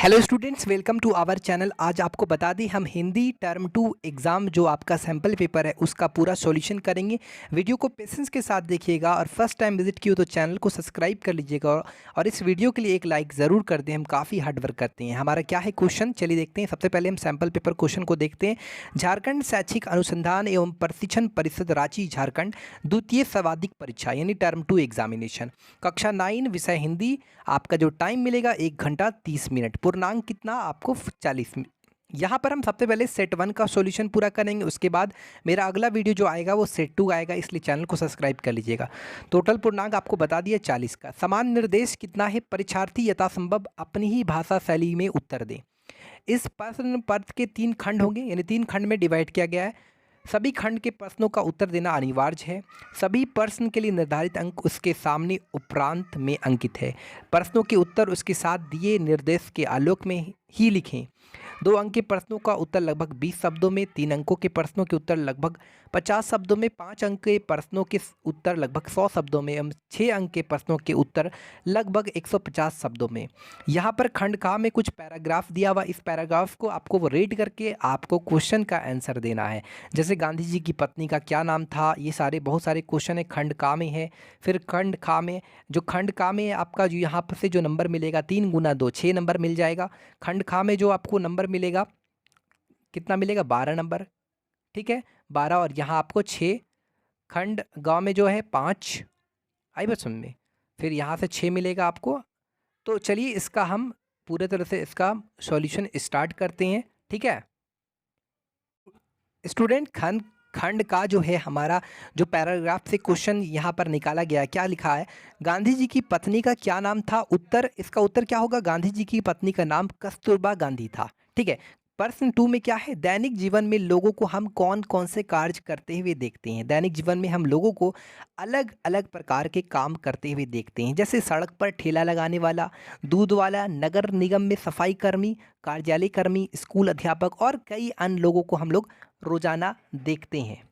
Hello students, welcome to our channel. आज आपको बता दें, हम हिंदी टर्म 2 एग्ज़ाम जो आपका सैम्पल पेपर है उसका पूरा सॉल्यूशन करेंगे। वीडियो को पेशेंस के साथ देखिएगा और फर्स्ट टाइम विजिट की हो तो चैनल को सब्सक्राइब कर लीजिएगा और इस वीडियो के लिए एक लाइक ज़रूर कर दें। हम काफ़ी हार्ड वर्क करते हैं। हमारा क्या है क्वेश्चन, चलिए देखते हैं। सबसे पहले हम सैम्पल पेपर क्वेश्चन को देखते हैं। झारखंड शैक्षिक अनुसंधान एवं प्रशिक्षण परिषद रांची झारखंड द्वितीय सर्वाधिक परीक्षा यानी टर्म 2 एग्जामिनेशन कक्षा 9 विषय हिंदी। आपका जो टाइम मिलेगा 1 घंटा 30 मिनट। पूर्णांक कितना आपको 40 यहाँ पर हम सबसे पहले सेट 1 का सॉल्यूशन पूरा करेंगे। उसके बाद मेरा अगला वीडियो जो आएगा वो सेट 2 आएगा, इसलिए चैनल को सब्सक्राइब कर लीजिएगा। टोटल पूर्णांक आपको बता दिया 40 का। समान निर्देश कितना है? परीक्षार्थी यथासंभव अपनी ही भाषा शैली में उत्तर दें। इस प्रश्न पत्र के 3 खंड होंगे, यानी 3 खंड में डिवाइड किया गया है। सभी खंड के प्रश्नों का उत्तर देना अनिवार्य है। सभी प्रश्न के लिए निर्धारित अंक उसके सामने उपरांत में अंकित है। प्रश्नों के उत्तर उसके साथ दिए निर्देश के आलोक में ही लिखें। 2 अंक के प्रश्नों का उत्तर लगभग 20 शब्दों में, 3 अंकों के प्रश्नों के उत्तर लगभग 50 शब्दों में, 5 अंक के प्रश्नों के उत्तर लगभग 100 शब्दों में एवं 6 अंक के प्रश्नों के उत्तर लगभग 150 शब्दों में। यहाँ पर खंड का में कुछ पैराग्राफ दिया हुआ, इस पैराग्राफ को आपको वो रीड करके आपको क्वेश्चन का आंसर देना है। जैसे गांधी जी की पत्नी का क्या नाम था, ये सारे बहुत सारे क्वेश्चन है खंड का में है। फिर खंड खा में, जो खंड का में आपका जो यहाँ पर से जो नंबर मिलेगा 3 गुना 2 6 नंबर मिल जाएगा। खंड खा में जो आपको नंबर मिलेगा कितना मिलेगा? 12 नंबर। ठीक है, 12 और यहाँ आपको 6। खंड गांव में जो है 5। आई बात समझ में? फिर यहाँ से 6 मिलेगा आपको। तो चलिए इसका हम पूरे तरह से इसका सॉल्यूशन स्टार्ट करते हैं। ठीक है स्टूडेंट, खंड खंड का जो है हमारा जो पैराग्राफ से क्वेश्चन यहाँ पर निकाला गया है, क्या लिखा है? गांधी जी की पत्नी का क्या नाम था? उत्तर, इसका उत्तर क्या होगा? गांधी जी की पत्नी का नाम कस्तूरबा गांधी था। ठीक है। प्रश्न 2 में क्या है? दैनिक जीवन में लोगों को हम कौन कौन से कार्य करते हुए देखते हैं? दैनिक जीवन में हम लोगों को अलग अलग प्रकार के काम करते हुए देखते हैं, जैसे सड़क पर ठेला लगाने वाला, दूध वाला, नगर निगम में सफाई कर्मी, कार्यालय कर्मी, स्कूल अध्यापक और कई अन्य लोगों को हम लोग रोजाना देखते हैं।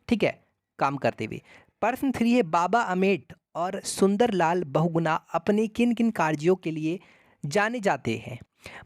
ठीक है, काम करते हुए। प्रश्न 3 है, बाबा अमेठ और सुंदरलाल बहुगुणा अपने किन किन कार्यों के लिए जाने जाते हैं?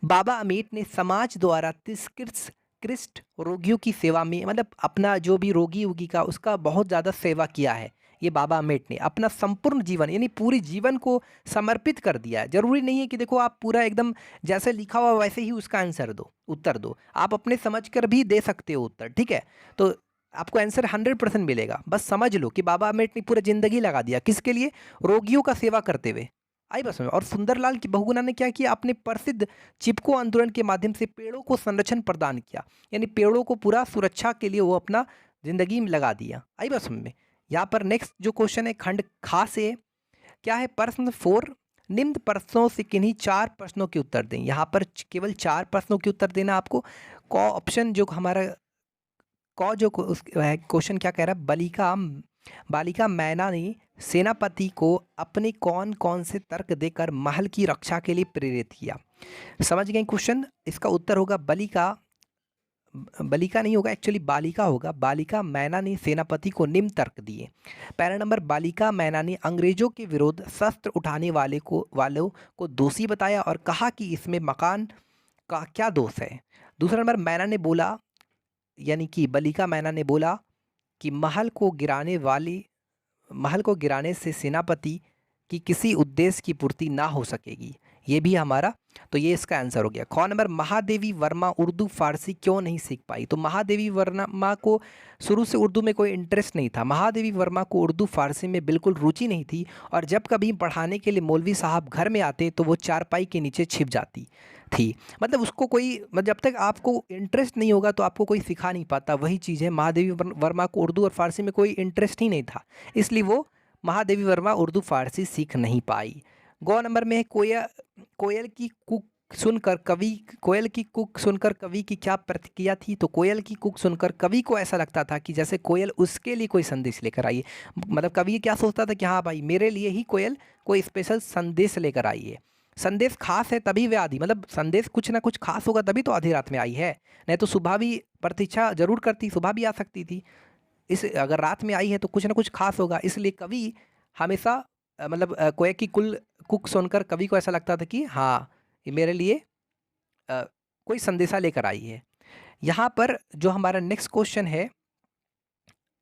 बाबा अमेठ ने समाज द्वारा तिरस्कृत रोगियों की सेवा में, मतलब अपना जो भी रोगी उगी का उसका बहुत ज़्यादा सेवा किया है। ये बाबा अमेठ ने अपना संपूर्ण जीवन यानी पूरी जीवन को समर्पित कर दिया है। जरूरी नहीं है कि देखो आप पूरा एकदम जैसे लिखा हुआ वैसे ही उसका आंसर दो, उत्तर दो। आप अपने समझ कर भी दे सकते हो उत्तर। ठीक है, तो आपको आंसर 100% मिलेगा। बस समझ लो कि बाबा अमेठ ने पूरा जिंदगी लगा दिया किसके लिए? रोगियों का सेवा करते हुए। आई बस में। और सुंदरलाल की बहुगुणा ने क्या किया? अपने प्रसिद्ध चिपको आंदोलन के माध्यम से पेड़ों को संरक्षण प्रदान किया, यानी पेड़ों को पूरा सुरक्षा के लिए वो अपना जिंदगी में लगा दिया। आई बस में। यहाँ पर नेक्स्ट जो क्वेश्चन है खंड खा से क्या है? प्रश्न 4, निम्न प्रश्नों से किन्हीं 4 प्रश्नों के उत्तर दें। यहाँ पर केवल 4 प्रश्नों के उत्तर देना आपको। क ऑप्शन जो हमारा क जो क्वेश्चन क्या कह रहा है? बालिका मैना ने सेनापति को अपने कौन कौन से तर्क देकर महल की रक्षा के लिए प्रेरित किया? समझ गए क्वेश्चन? इसका उत्तर होगा बलिका नहीं होगा, एक्चुअली बालिका होगा। बालिका मैना ने सेनापति को निम्न तर्क दिए। पहला नंबर, बालिका मैना ने अंग्रेजों के विरुद्ध शस्त्र उठाने वालों को दोषी बताया और कहा कि इसमें मकान का क्या दोष है। दूसरा नंबर, मैना ने बोला, यानी कि बालिका मैना ने बोला कि महल को गिराने से सेनापति की किसी उद्देश्य की पूर्ति ना हो सकेगी। ये भी हमारा, तो ये इसका आंसर हो गया। ख नंबर, महादेवी वर्मा उर्दू फारसी क्यों नहीं सीख पाई? तो महादेवी वर्मा को शुरू से उर्दू में कोई इंटरेस्ट नहीं था। महादेवी वर्मा को उर्दू फारसी में बिल्कुल रुचि नहीं थी और जब कभी पढ़ाने के लिए मौलवी साहब घर में आते तो वो चारपाई के नीचे छिप जाती थी। मतलब उसको कोई, मतलब जब तक आपको इंटरेस्ट नहीं होगा तो आपको कोई सिखा नहीं पाता। वही चीज़ है, महादेवी वर्मा को उर्दू और फारसी में कोई इंटरेस्ट ही नहीं था, इसलिए वो महादेवी वर्मा उर्दू फारसी सीख नहीं पाई। गौ नंबर में है, कोयल की कूक सुनकर कवि की क्या प्रतिक्रिया थी? तो कोयल की कूक सुनकर कवि को ऐसा लगता था कि जैसे कोयल उसके लिए कोई संदेश लेकर आई है। मतलब कवि क्या सोचता था कि हाँ भाई, मेरे लिए ही कोयल कोई स्पेशल संदेश लेकर आई है। संदेश खास है तभी वे आधी, मतलब संदेश कुछ ना कुछ खास होगा तभी तो आधी रात में आई है, नहीं तो सुबह भी प्रतीक्षा जरूर करती, सुबह भी आ सकती थी। इस अगर रात में आई है तो कुछ ना कुछ खास होगा, इसलिए कवि हमेशा मतलब कोयल की कुल कुक सुनकर कवि को ऐसा लगता था कि हाँ, ये मेरे लिए कोई संदेशा लेकर आई है। यहाँ पर जो हमारा नेक्स्ट क्वेश्चन है,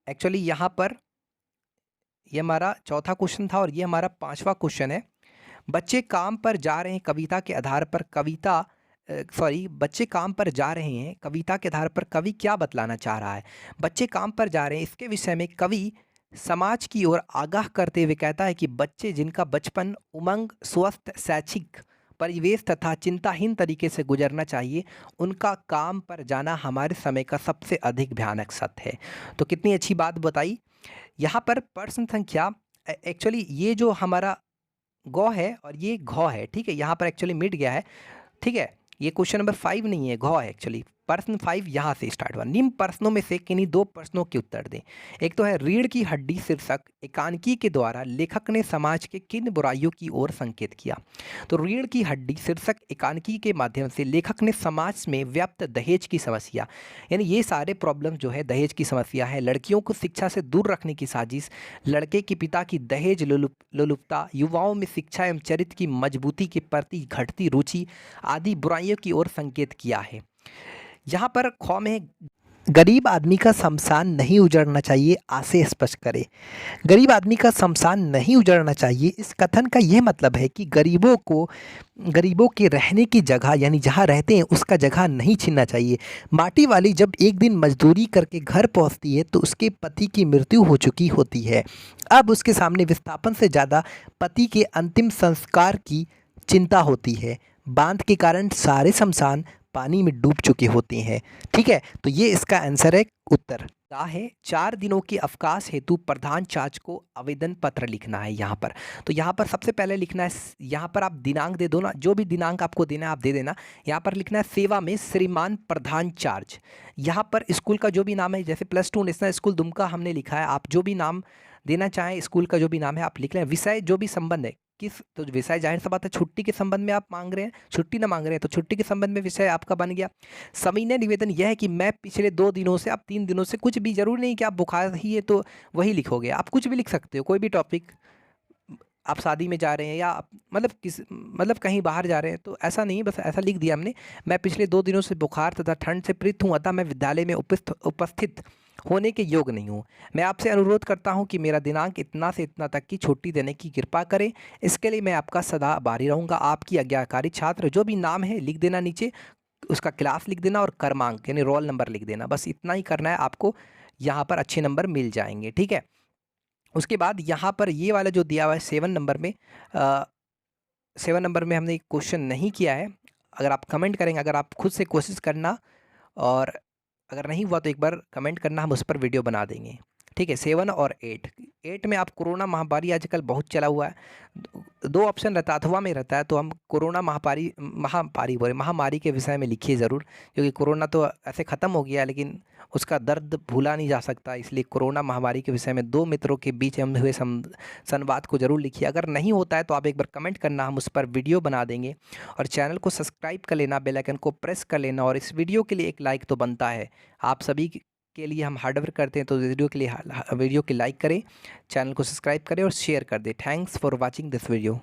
एक्चुअली यहाँ पर ये हमारा चौथा क्वेश्चन था और ये हमारा पांचवा क्वेश्चन है। बच्चे काम पर जा रहे हैं कविता के आधार पर बच्चे काम पर जा रहे हैं कविता के आधार पर कवि क्या बतलाना चाह रहा है। बच्चे काम पर जा रहे हैं, इसके विषय में कवि समाज की ओर आगाह करते हुए कहता है कि बच्चे जिनका बचपन उमंग, स्वस्थ शैक्षिक परिवेश तथा चिंताहीन तरीके से गुजरना चाहिए, उनका काम पर जाना हमारे समय का सबसे अधिक भयानक सत्य है। तो कितनी अच्छी बात बताई। यहाँ पर प्रश्न संख्या एक्चुअली ये जो हमारा गौ है और ये घौ है, ठीक है, यहाँ पर एक्चुअली मिट गया है, ठीक है, ये क्वेश्चन नंबर 5 नहीं है, घौ है एक्चुअली। प्रश्न 5 यहाँ से स्टार्ट हुआ। निम्न प्रश्नों में से किन्हीं दो प्रश्नों के उत्तर दें। एक तो है रीढ़ की हड्डी शीर्षक एकांकी के द्वारा लेखक ने समाज के किन बुराइयों की ओर संकेत किया। तो रीढ़ की हड्डी शीर्षक एकांकी के माध्यम से लेखक ने समाज में व्याप्त दहेज की समस्या, यानी ये सारे प्रॉब्लम जो है दहेज की समस्या है, लड़कियों को शिक्षा से दूर रखने की साजिश, लड़के के पिता की दहेज लोलुपता, युवाओं में शिक्षा एवं चरित्र की मजबूती के प्रति घटती रुचि आदि बुराइयों की ओर संकेत किया है। यहाँ पर खौ में गरीब आदमी का शमशान नहीं उजड़ना चाहिए, आशय स्पष्ट करें। गरीब आदमी का शमशान नहीं उजड़ना चाहिए, इस कथन का यह मतलब है कि गरीबों के रहने की जगह यानी जहाँ रहते हैं उसका जगह नहीं छीनना चाहिए। माटी वाली जब एक दिन मजदूरी करके घर पहुँचती है तो उसके पति की मृत्यु हो चुकी होती है। अब उसके सामने विस्थापन से ज़्यादा पति के अंतिम संस्कार की चिंता होती है। बांध के कारण सारे शमशान पानी में डूब चुके होते हैं, ठीक है। तो ये इसका आंसर है, उत्तर क्या है। 4 दिनों के अवकाश हेतु प्रधान चार्ज को आवेदन पत्र लिखना है यहाँ पर। तो यहाँ पर सबसे पहले लिखना है, यहाँ पर आप दिनांक दे दो ना, जो भी दिनांक आपको देना है आप दे देना। यहाँ पर लिखना है सेवा में श्रीमान प्रधान चार्ज। यहाँ पर स्कूल का जो भी नाम है, जैसे +2 नेशनल स्कूल दुमका हमने लिखा है, आप जो भी नाम देना चाहें स्कूल का जो भी नाम है आप लिख लें। विषय जो भी संबंध है किस, तो विषय जाहिर सा बात है छुट्टी के संबंध में आप मांग रहे हैं, छुट्टी ना मांग रहे हैं तो छुट्टी के संबंध में विषय आपका बन गया। सविनय निवेदन यह है कि मैं पिछले 2 दिनों से, आप 3 दिनों से, कुछ भी जरूरी नहीं कि आप बुखार ही है तो वही लिखोगे, आप कुछ भी लिख सकते हो, कोई भी टॉपिक। आप शादी में जा रहे हैं या मतलब कहीं बाहर जा रहे हैं तो ऐसा नहीं, बस ऐसा लिख दिया हमने, मैं पिछले 2 दिनों से बुखार तथा ठंड से पीड़ित हूँ, अतः मैं विद्यालय में उपस्थित होने के योग्य नहीं हूँ। मैं आपसे अनुरोध करता हूँ कि मेरा दिनांक इतना से इतना तक की छुट्टी देने की कृपा करें। इसके लिए मैं आपका सदा आभारी रहूँगा। आपकी आज्ञाकारी छात्र, जो भी नाम है लिख देना नीचे, उसका क्लास लिख देना और क्रमांक यानी रोल नंबर लिख देना, बस इतना ही करना है, आपको यहाँ पर अच्छे नंबर मिल जाएंगे, ठीक है। उसके बाद यहाँ पर ये वाला जो दिया हुआ है 7 नंबर में, 7 नंबर में हमने क्वेश्चन नहीं किया है। अगर आप कमेंट करेंगे, अगर आप खुद से कोशिश करना, और अगर नहीं हुआ तो एक बार कमेंट करना, हम उस पर वीडियो बना देंगे, ठीक है। 7 और 8 में आप कोरोना महामारी आजकल बहुत चला हुआ है, 2 ऑप्शन रहता है, अथवा में रहता है, तो हम कोरोना महामारी के विषय में लिखिए ज़रूर, क्योंकि कोरोना तो ऐसे ख़त्म हो गया लेकिन उसका दर्द भूला नहीं जा सकता, इसलिए कोरोना महामारी के विषय में 2 मित्रों के बीच हम हुए संवाद को ज़रूर लिखिए। अगर नहीं होता है तो आप एक बार कमेंट करना, हम उस पर वीडियो बना देंगे। और चैनल को सब्सक्राइब कर लेना, बेल आइकन को प्रेस कर लेना, और इस वीडियो के लिए एक लाइक तो बनता है। आप सभी के लिए हम हार्ड वर्क करते हैं, तो वीडियो के लाइक करें, चैनल को सब्सक्राइब करें और शेयर कर दें। Thanks for watching this video.